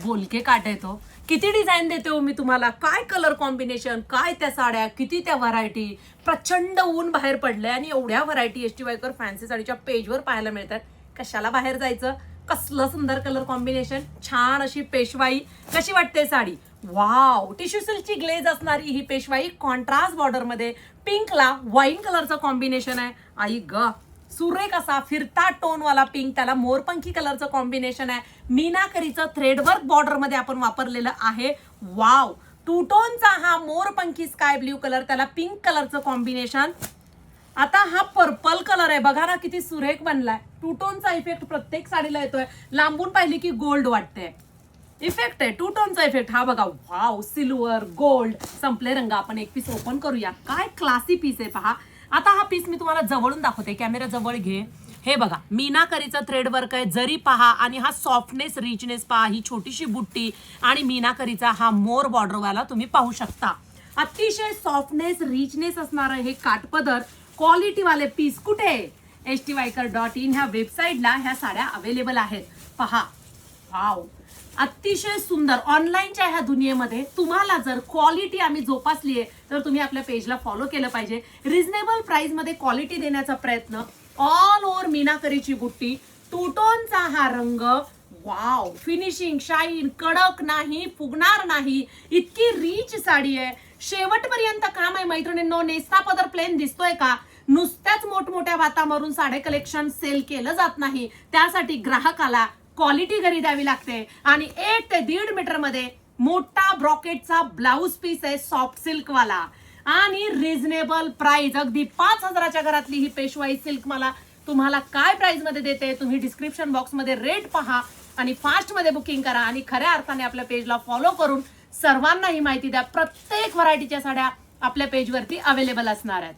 बोलके काट येतो. किती डिझाईन देते हो मी तुम्हाला, काय कलर कॉम्बिनेशन, काय त्या साड्या, किती त्या व्हरायटी. प्रचंड ऊन बाहेर पडलंय आणि एवढ्या variety S T Waikar fancy साडीच्या पेजवर पाहायला मिळतात. कशाला बाहेर जायचं. कसलं सुंदर कलर कॉम्बिनेशन, छान अशी पेशवाई. कशी वाटते साडी, वाव. टिश्यू सिल्कची ग्लेज असणारी ही पेशवाई कॉन्ट्रास्ट बॉर्डर मध्ये पिंकला वाईन कलरचं कॉम्बिनेशन आहे. आई ग, सुरेख असा फिरता टोन वाला पिंक, त्याला मोरपंखी कलरचं कॉम्बिनेशन आहे. मीनाकरीचं थ्रेडवर्क बॉर्डर मध्ये आपण वापरलेलं आहे. वाव. टू टोनचा हा मोरपंखी स्काय ब्ल्यू कलर, त्याला पिंक कलरचं कॉम्बिनेशन. आता हा पर्पल कलर आहे, बघा ना किती सुरेख बनलाय. टू टोनचा इफेक्ट प्रत्येक साडीला येतोय. लांबून पाहिली की गोल्ड वाटते. इफेक्ट आहे टू टोनचा इफेक्ट. हा बघा, वाव. सिल्वर गोल्ड संपले रंग. आपण एक पीस ओपन करूया. काय क्लासी पीस आहे पहा. आता हा पीस मी तुम्हाला जवळून दाखवते. कॅमेरा जवळ घे. हे बघा, मीनाकरीचं थ्रेड वर्क आहे. जरी पहा आणि हा सॉफ्टनेस रिचनेस पहा. ही छोटीशी बुट्टी आणि मीनाकरीचा हा मोर बॉर्डरवाला तुम्ही पाहू शकता. अतिशय सॉफ्टनेस रिचनेस असणारं हे काठपदर क्वालिटी वाले पीस कुठे STYker.in ह्या वेबसाईटला ह्या साड्या अवेलेबल आहेत. पहा, वाव. अतिशय सुंदर. ऑनलाईनच्या ह्या दुनियेमध्ये तुम्हाला जर क्वालिटी आम्ही जोपासली आहे तर तुम्ही आपल्या पेजला फॉलो केलं पाहिजे. रिझनेबल प्राइस मध्ये क्वालिटी देण्याचा प्रयत्न. ऑल ओव्हर मीनाकरीची बुट्टी, टू टोनचा हा रंग. वाव. फिनिशिंग, शाईन, कडक नाही, फुगणार नाही, इतकी रिच साडी आहे. शेवटपर्यंत काम आहे मैत्रिणींनो. नेसता पदर प्लेन दिसतोय का. नुसत्याच मोठमोठ्या वातावरून साडे कलेक्शन सेल केलं जात नाही. त्यासाठी ग्राहकाला क्वालिटी घरी द्यावी लागते. आणि 1 ते 1.5 मीटर मध्ये मोठा ब्रॉकेटचा ब्लाउज पीस आहे, सॉफ्ट सिल्क वाला. आणि रिझनेबल प्राइस, अगदी 5,000च्या घरातली ही पेशवाई सिल्क मला तुम्हाला काय प्राइस मध्ये देते तुम्ही डिस्क्रिप्शन बॉक्स मध्ये रेट पहा आणि फास्ट मध्ये बुकिंग करा. आणि खऱ्या अर्थाने आपल्या पेजला फॉलो करून सर्वांना ही माहिती द्या. प्रत्येक व्हरायटीच्या साड्या आपल्या पेजवरती अवेलेबल असणार आहेत.